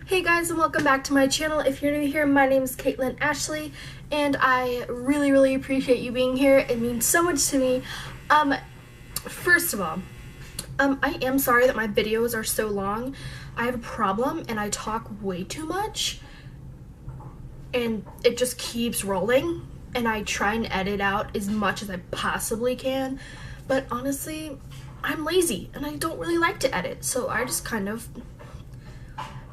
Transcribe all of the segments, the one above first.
Hey guys, and welcome back to my channel. If you're new here, my name is Caitlin Ashley, and I really appreciate you being here. It means so much to me. First of all, I am sorry that my videos are so long. I have a problem and I talk way too much and it just keeps rolling, and I try and edit out as much as I possibly can, but honestly, I'm lazy and I don't really like to edit, so I just kind of,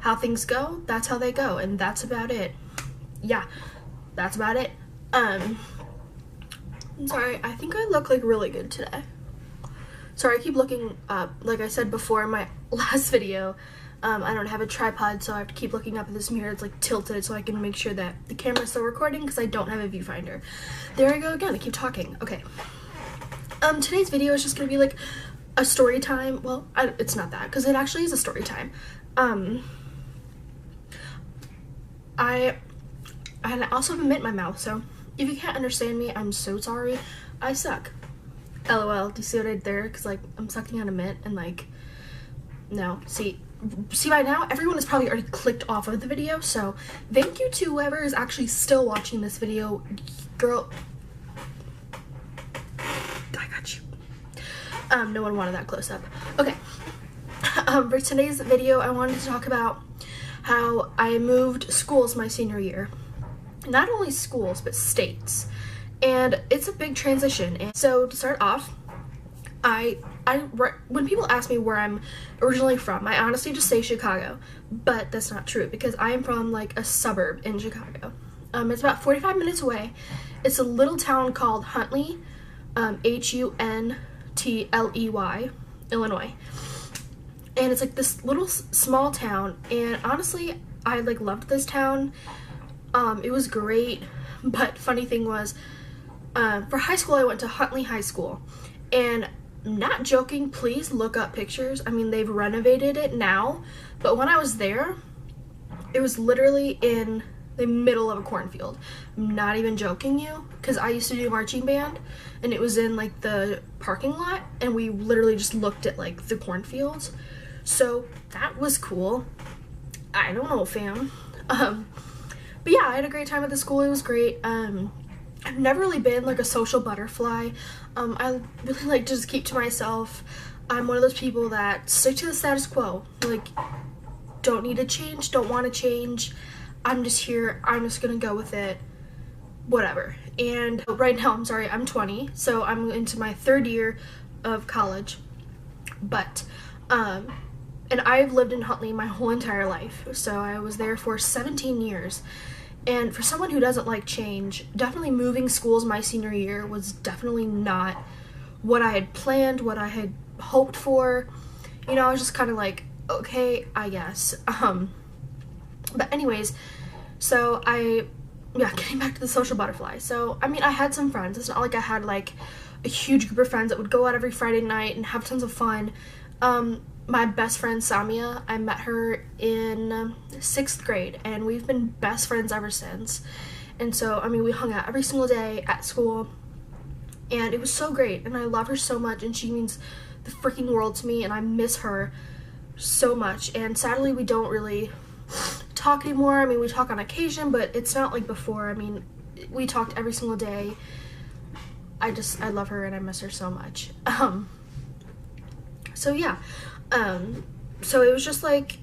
how things go, that's how they go, and that's about it. Yeah, that's about it. I'm sorry, I think I look like really good today. Sorry, I keep looking up. Like I said before in my last video, I don't have a tripod, so I have to keep looking up at this mirror. It's like tilted so I can make sure that the camera's still recording because I don't have a viewfinder. There I go again, I keep talking. Okay. Today's video is just gonna be like a story time. Well, it's not that, because it actually is a story time. I also have a mint in my mouth, so if you can't understand me, I'm so sorry. I suck. LOL. Do you see what I did there? Because, like, I'm sucking on a mint and, like, no. See by now, everyone has probably already clicked off of the video, so thank you to whoever is actually still watching this video. Girl, I got you. No one wanted that close up. Okay. For today's video, I wanted to talk about how I moved schools my senior year. Not only schools, but states. And it's a big transition. And so to start off, when people ask me where I'm originally from, I honestly just say Chicago, but that's not true because I am from like a suburb in Chicago. It's about 45 minutes away. It's a little town called Huntley, Huntley, Illinois. And it's like this little small town, and honestly, I like loved this town. It was great, but funny thing was, for high school I went to Huntley High School, and not joking, please look up pictures. I mean, they've renovated it now, but when I was there, it was literally in the middle of a cornfield. I'm not even joking you, because I used to do marching band, and it was in like the parking lot, and we literally just looked at like the cornfields. So that was cool. I don't know, fam. But yeah, I had a great time at the school. It was great. I've never really been like a social butterfly. I really like to just keep to myself. I'm one of those people that stick to the status quo. Like, don't need to change, don't want to change. I'm just here. I'm just gonna go with it. Whatever. And right now, I'm 20, so I'm into my third year of college. But, and I've lived in Huntley my whole entire life. So I was there for 17 years. And for someone who doesn't like change, definitely moving schools my senior year was definitely not what I had planned, what I had hoped for. You know, I was just kind of like, okay, I guess. But anyways, so getting back to the social butterfly. So, I mean, I had some friends. It's not like I had like a huge group of friends that would go out every Friday night and have tons of fun. My best friend Samia, I met her in 6th grade, and we've been best friends ever since. And so, I mean, we hung out every single day at school, and it was so great, and I love her so much, and she means the freaking world to me, and I miss her so much. And sadly, we don't really talk anymore. I mean, we talk on occasion, but it's not like before. I mean, we talked every single day. I love her, and I miss her so much. So yeah. So it was just like,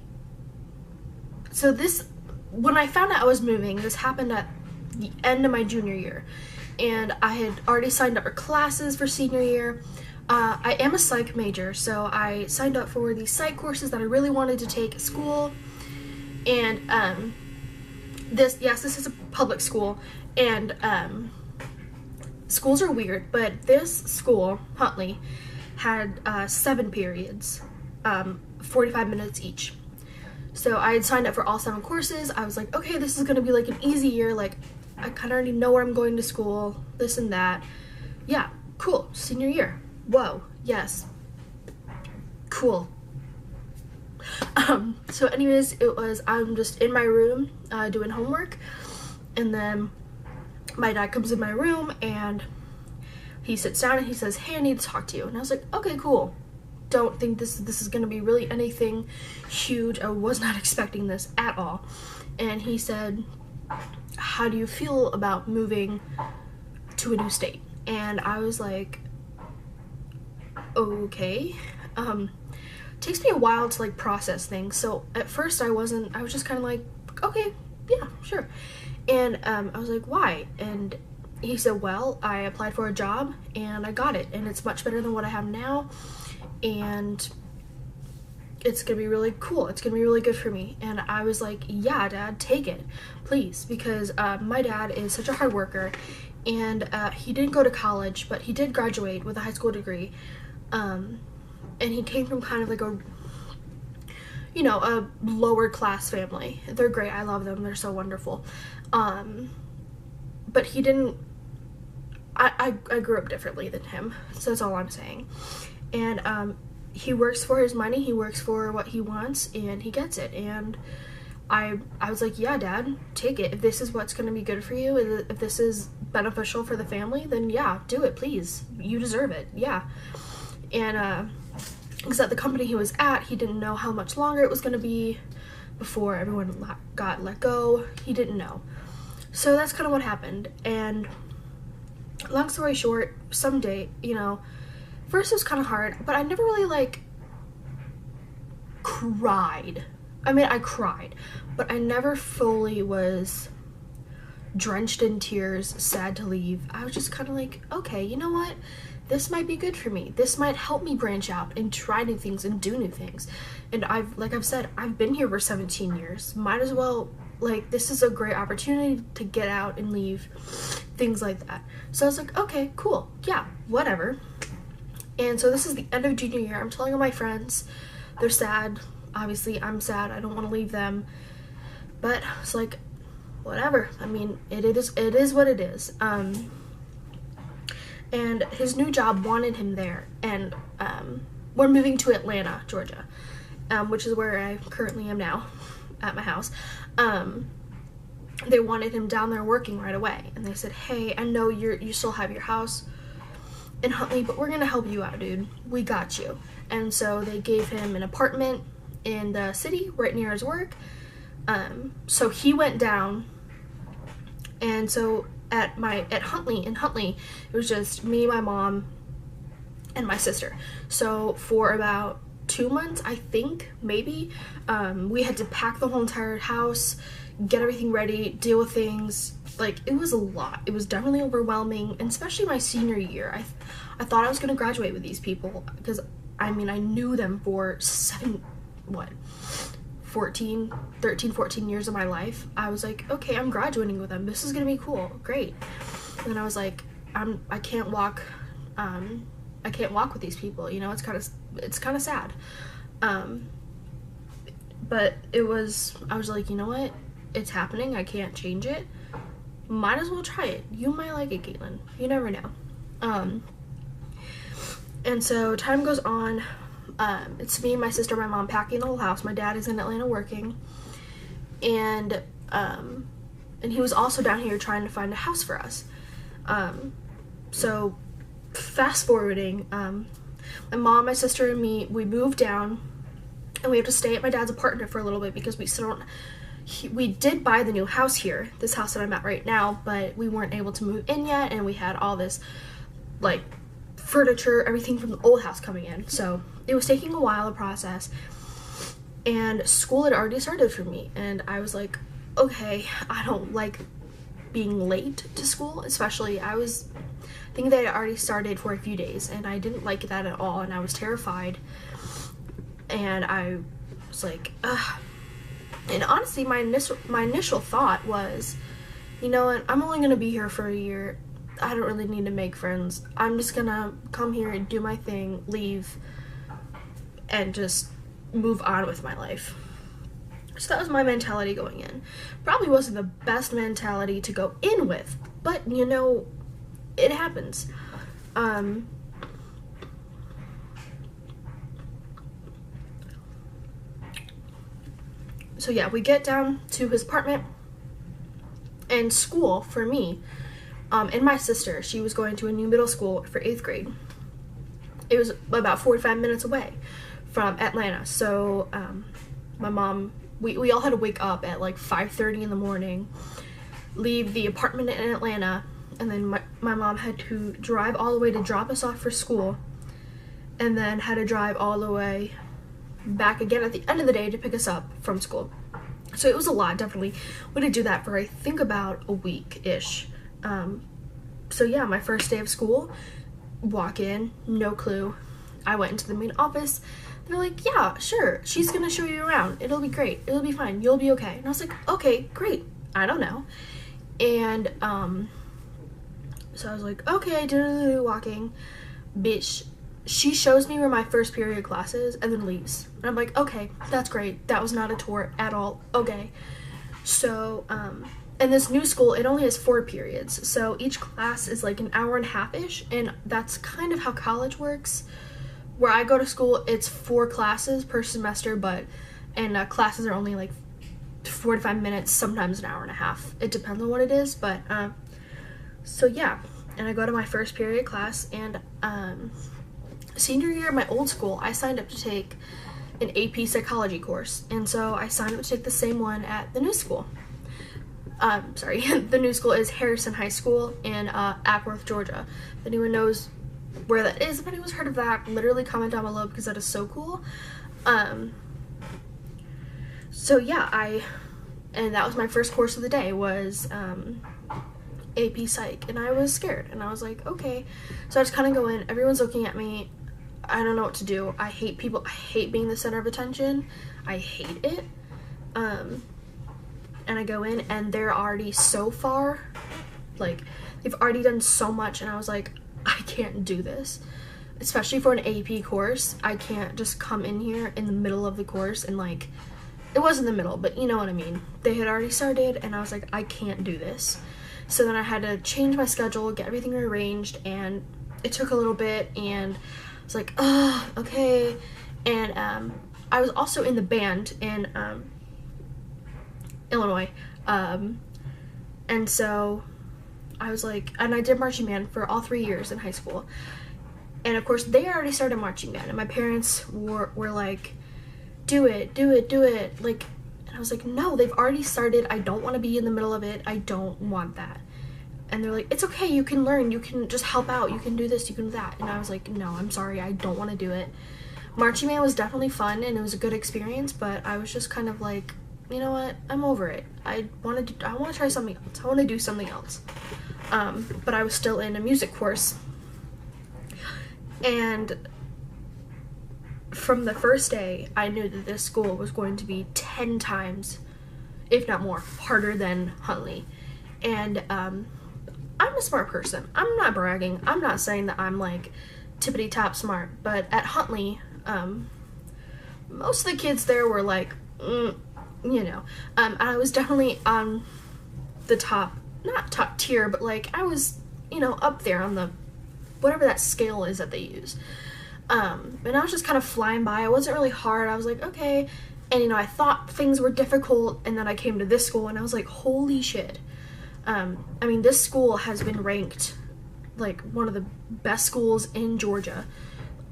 when I found out I was moving, this happened at the end of my junior year, and I had already signed up for classes for senior year. I am a psych major, so I signed up for these psych courses that I really wanted to take at school, and, this is a public school, and, schools are weird, but this school, Huntley, had 7 periods, 45 minutes each. So I had signed up for all 7 courses. I was like, okay, this is gonna be like an easy year. Like, I kind of already know where I'm going to school, this and that. Yeah, cool, senior year. Whoa, yes, cool. So anyways, I'm just in my room doing homework, and then my dad comes in my room and he sits down and he says, hey, I need to talk to you. And I was like, okay, cool. don't think this is gonna be really anything huge. I was not expecting this at all. And he said, how do you feel about moving to a new state? And I was like, okay. Takes me a while to like process things. So at first I was just kind of like, okay, yeah, sure. And I was like, why? And he said, well, I applied for a job and I got it, and it's much better than what I have now, and it's gonna be really cool. It's gonna be really good for me. And I was like, yeah, Dad, take it, please, because my dad is such a hard worker, and he didn't go to college, but he did graduate with a high school degree, and he came from kind of like a, you know, a lower class family. They're great. I love them. They're so wonderful. But he didn't, I grew up differently than him, so that's all I'm saying. And he works for his money, he works for what he wants, and he gets it. And I was like, yeah, Dad, take it. If this is what's going to be good for you, if this is beneficial for the family, then yeah, do it, please. You deserve it, yeah. And because at the company he was at, he didn't know how much longer it was going to be before everyone got let go. He didn't know. So that's kind of what happened. And long story short, someday, you know, first it was kind of hard, but I never really like cried. I mean, I cried, but I never fully was drenched in tears, sad to leave. I was just kind of like, okay, you know what? This might be good for me. This might help me branch out and try new things and do new things. And like I've said, I've been here for 17 years. Might as well, like, this is a great opportunity to get out and leave, things like that. So I was like, okay, cool, yeah, whatever. And so this is the end of junior year. I'm telling all my friends. They're sad. Obviously, I'm sad. I don't want to leave them. But it's like, whatever. I mean, it is what it is. And his new job wanted him there. And we're moving to Atlanta, Georgia, which is where I currently am now, at my house. They wanted him down there working right away. And they said, hey, I know you still have your house in Huntley, but we're gonna help you out, dude. We got you. And so they gave him an apartment in the city right near his work. So he went down, and so in Huntley, it was just me, my mom, and my sister. So for about 2 months, I think, maybe, we had to pack the whole entire house, get everything ready, deal with things. Like, it was a lot. It was definitely overwhelming, and especially my senior year. I thought I was gonna graduate with these people, because I mean, I knew them for 13, 14 years of my life. I was like, okay, I'm graduating with them. This is gonna be cool, great. And then I was like, I can't walk with these people, you know. It's kind of sad. But I was like, you know what? It's happening. I can't change it. Might as well try it. You might like it, Caitlin. You never know. And so time goes on. It's me, my sister, my mom packing the whole house. My dad is in Atlanta working, and he was also down here trying to find a house for us. So fast forwarding, my mom, my sister, and me, we moved down, and we have to stay at my dad's apartment for a little bit because we still don't. We did buy the new house here, this house that I'm at right now, but we weren't able to move in yet, and we had all this, like, furniture, everything from the old house coming in. So it was taking a while to process, and school had already started for me, and I was like, okay, I don't like being late to school, especially I think they had already started for a few days, and I didn't like that at all, and I was terrified, and I was like, ugh. And honestly, my initial thought was, you know what, I'm only gonna be here for a year. I don't really need to make friends. I'm just gonna come here and do my thing, leave, and just move on with my life. So that was my mentality going in. Probably wasn't the best mentality to go in with, but you know, it happens. So yeah, we get down to his apartment, and school for me, and my sister, she was going to a new middle school for 8th grade. it was about 45 minutes away from Atlanta. So my mom, we all had to wake up at like 5:30 in the morning, leave the apartment in Atlanta, and then my mom had to drive all the way to drop us off for school, and then had to drive all the way back again at the end of the day to pick us up from school. So it was a lot, definitely. We had to do that for I think about a week-ish. So yeah, my first day of school, walk in, no clue. I went into the main office. They're like, yeah, sure, she's gonna show you around. It'll be great. It'll be fine. You'll be okay. And I was like, okay, great. I don't know. And so I was like, okay, walking. Bitch, she shows me where my first period class is and then leaves. And I'm like, okay, that's great. That was not a tour at all. Okay. So, in this new school, it only has 4 periods. So each class is like an hour and a half-ish. And that's kind of how college works. Where I go to school, it's 4 classes per semester, and classes are only like 45 minutes, sometimes an hour and a half. It depends on what it is, but, so yeah. And I go to my first period class, and, senior year at my old school, I signed up to take an AP psychology course, and so I signed up to take the same one at the new school. The new school is Harrison High School in Ackworth, Georgia. If anyone knows where that is, if anyone's heard of that, literally comment down below because that is so cool. So yeah, and that was my first course of the day, was AP Psych, and I was scared, and I was like, okay. So I just kind of go in, everyone's looking at me, I don't know what to do. I hate people, I hate being the center of attention, I hate it. And I go in, and they're already so far, like, they've already done so much, and I was like, I can't do this. Especially for an AP course, I can't just come in here in the middle of the course and like, it wasn't the middle, but you know what I mean. They had already started, and I was like, I can't do this. So then I had to change my schedule, get everything rearranged, and it took a little bit, and I was like, oh, okay. And I was also in the band in Illinois, and so I was like, and I did marching band for all 3 years in high school, and of course they already started marching band, and my parents were like, do it, like, and I was like, no, they've already started, I don't want to be in the middle of it, I don't want that. And they're like, it's okay, you can learn, you can just help out, you can do this, you can do that. And I was like, no, I'm sorry, I don't want to do it. Marching band was definitely fun, and it was a good experience, but I was just kind of like, you know what, I'm over it. I want to try something else. I want to do something else. But I was still in a music course. And from the first day, I knew that this school was going to be 10 times, if not more, harder than Huntley. And I'm a smart person. I'm not bragging. I'm not saying that I'm like tippity top smart, but at Huntley, most of the kids there were like, you know, I was definitely on the top, not top tier, but like I was, you know, up there on the, whatever that scale is that they use. And I was just kind of flying by. It wasn't really hard. I was like, okay. And, you know, I thought things were difficult, and then I came to this school, and I was like, holy shit. I mean, this school has been ranked, like, one of the best schools in Georgia.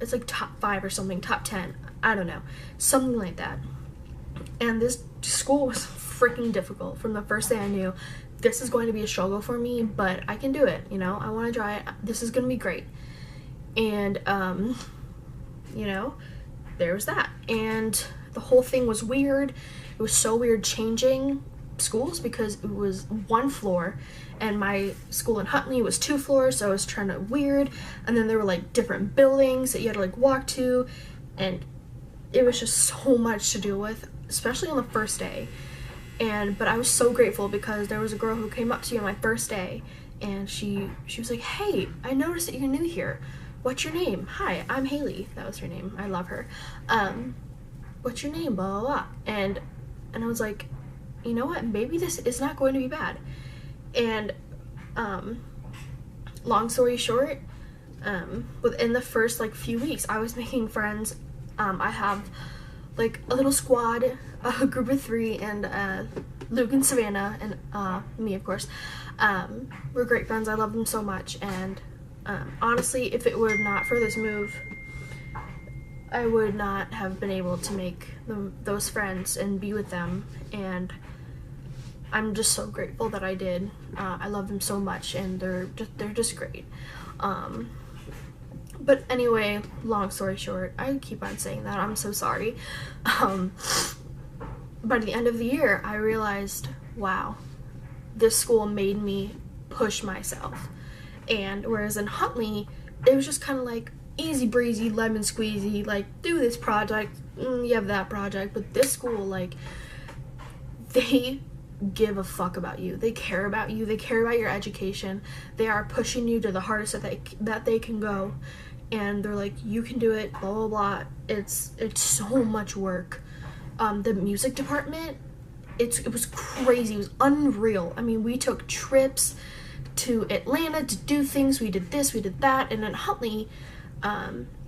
It's, like, top 5 or something, top 10. I don't know. Something like that. And this school was freaking difficult. From the first day I knew, this is going to be a struggle for me, but I can do it, you know? I want to try it. This is going to be great. And, you know, there was that. And the whole thing was weird. It was so weird changing schools because it was 1 floor, and my school in Huntley was 2 floors, so it was kind of weird. And then there were like different buildings that you had to like walk to, and it was just so much to deal with, especially on the first day. But I was so grateful because there was a girl who came up to me on my first day, and she was like, hey, I noticed that you're new here. What's your name? Hi, I'm Haley. That was her name. I love her. What's your name? Blah, blah, blah. And I was like, you know what? Maybe this is not going to be bad. And long story short, within the first like few weeks, I was making friends. I have like a little squad, a group of 3, and Luke and Savannah, and me, of course. We're great friends. I love them so much. And honestly, if it were not for this move, I would not have been able to make those friends and be with them, and I'm just so grateful that I did. I love them so much, and they're just great. But anyway, long story short, I keep on saying that, I'm so sorry. By the end of the year, I realized, wow, this school made me push myself. And whereas in Huntley, it was just kind of like easy breezy, lemon squeezy, like, do this project, you have that project. But this school, like, they give a fuck about you. They care about you. They care about your education. They are pushing you to the hardest that they can go. And they're like, you can do it, blah, blah, blah. It's so much work. The music department, it was crazy. It was unreal. I mean, we took trips to Atlanta to do things. We did this, we did that. And in Huntley,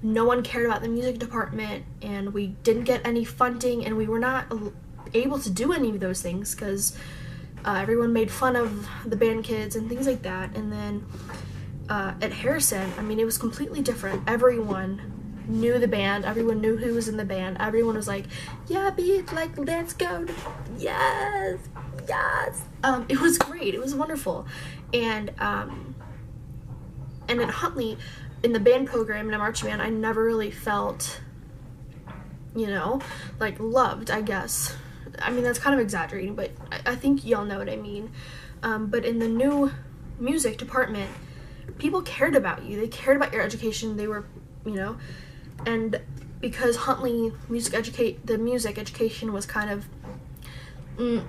no one cared about the music department, and we didn't get any funding, and we were not able to do any of those things because everyone made fun of the band kids and things like that. And then at Harrison, I mean, it was completely different. Everyone knew the band. Everyone knew who was in the band. Everyone was like, yeah, bitch, like, let's go. Yes, yes. It was great. It was wonderful. And at Huntley, in the band program, in a marching band, I never really felt, you know, like, loved, I guess. I mean, that's kind of exaggerating, but I think y'all know what I mean. But in the new music department, people cared about you. They cared about your education. They were, you know, and because Huntley the music education was kind of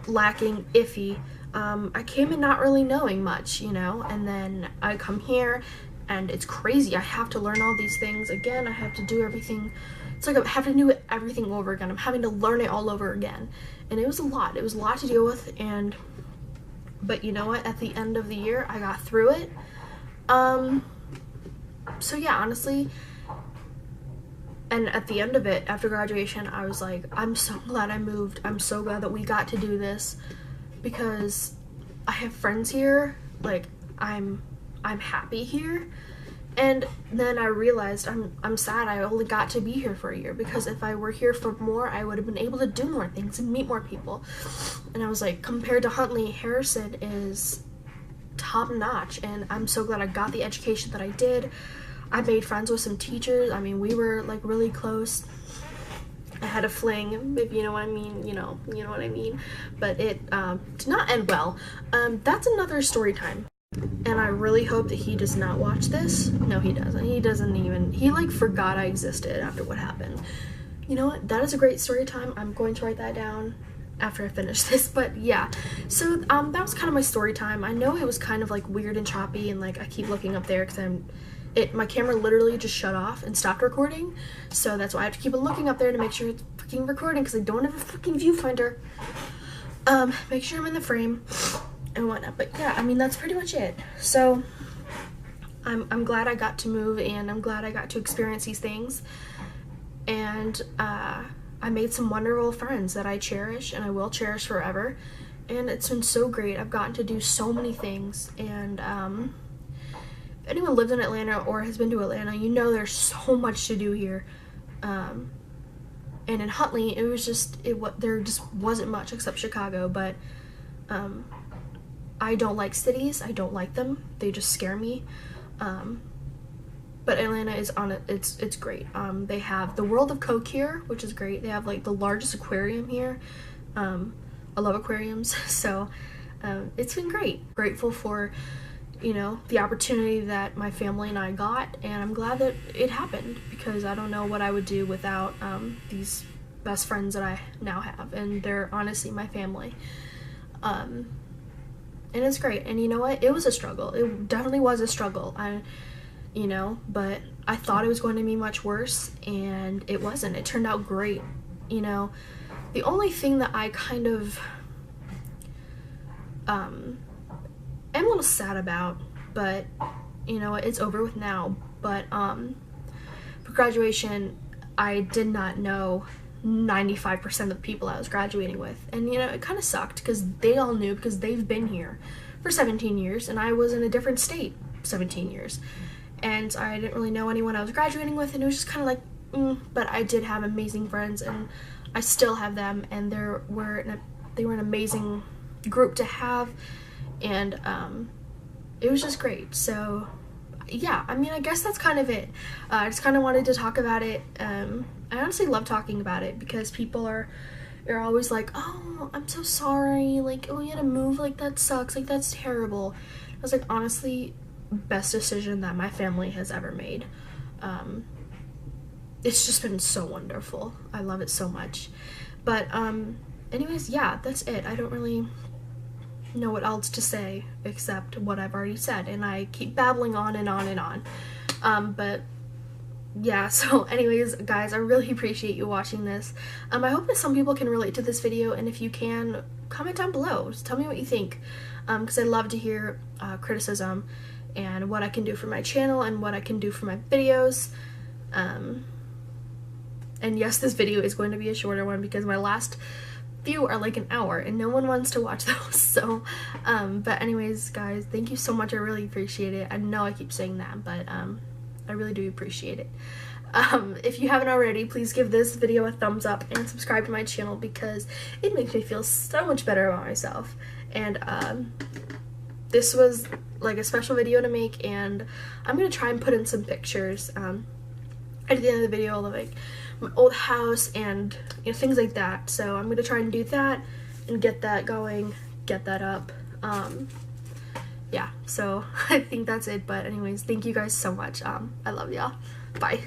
lacking, iffy, I came in not really knowing much, you know, and then I come here and it's crazy. I have to learn all these things again. I have to do everything. It's like I have to do everything over again. I'm having to learn it all over again. And it was a lot. It was a lot to deal with. But you know what? At the end of the year, I got through it. So yeah, honestly, and at the end of it, after graduation, I was like, I'm so glad I moved. I'm so glad that we got to do this, because I have friends here. Like, I'm happy here. And then I realized I'm sad I only got to be here for a year, because if I were here for more, I would have been able to do more things and meet more people. And I was like, compared to Huntley, Harrison is top notch, and I'm so glad I got the education that I did. I made friends with some teachers. I mean, we were like really close. I had a fling, if you know what I mean, you know what I mean. But it did not end well. That's another story time. And I really hope that he does not watch this. No, he doesn't. He like forgot I existed after what happened. You know what? That is a great story time. I'm going to write that down after I finish this. But yeah, so that was kind of my story time. I know it was kind of like weird and choppy, and like I keep looking up there because my camera literally just shut off and stopped recording. So that's why I have to keep looking up there to make sure it's freaking recording, because I don't have a freaking viewfinder. Make sure I'm in the frame and whatnot. But yeah, I mean, that's pretty much it. So I'm glad I got to move, and I'm glad I got to experience these things. And I made some wonderful friends that I cherish and I will cherish forever. And it's been so great. I've gotten to do so many things. And if anyone lived in Atlanta or has been to Atlanta, you know there's so much to do here. And in Huntley, there just wasn't much except Chicago. But I don't like cities. I don't like them. They just scare me. But Atlanta is it's great. They have the World of Coke here, which is great. They have like the largest aquarium here. I love aquariums, so it's been great. Grateful for, you know, the opportunity that my family and I got, and I'm glad that it happened, because I don't know what I would do without these best friends that I now have, and they're honestly my family. And it's great. And you know what? It was a struggle. It definitely was a struggle. You know, but I thought it was going to be much worse, and it wasn't. It turned out great. You know, the only thing that I kind of am a little sad about, but you know, it's over with now. But for graduation, I did not know 95% of the people I was graduating with, and you know, it kind of sucked, because they all knew, because they've been here for 17 years and I was in a different state 17 years. And I didn't really know anyone I was graduating with, and it was just kind of like, but I did have amazing friends, and I still have them, and they were an amazing group to have, and it was just great. So yeah, I mean, I guess that's kind of it. I just kind of wanted to talk about it. I honestly love talking about it because people are always like, oh, I'm so sorry, like, oh, you had to move, like, that sucks, like, that's terrible. I was like, honestly, best decision that my family has ever made. It's just been so wonderful. I love it so much. But anyways, yeah, that's it. I don't really know what else to say except what I've already said, and I keep babbling on and on and on. But yeah, so anyways, guys, I really appreciate you watching this. I hope that some people can relate to this video, and if you can, comment down below. Just tell me what you think, because I love to hear criticism and what I can do for my channel and what I can do for my videos. And yes, this video is going to be a shorter one because my last few are like an hour and no one wants to watch those. So but anyways, guys, thank you so much. I really appreciate it. I know I keep saying that, but I really do appreciate it. If you haven't already, please give this video a thumbs up and subscribe to my channel because it makes me feel so much better about myself. And this was like a special video to make, and I'm gonna try and put in some pictures at the end of the video, like my old house and, you know, things like that. So I'm gonna try and do that and get that going, get that up. Yeah, so I think that's it. But anyways, thank you guys so much. I love y'all. Bye.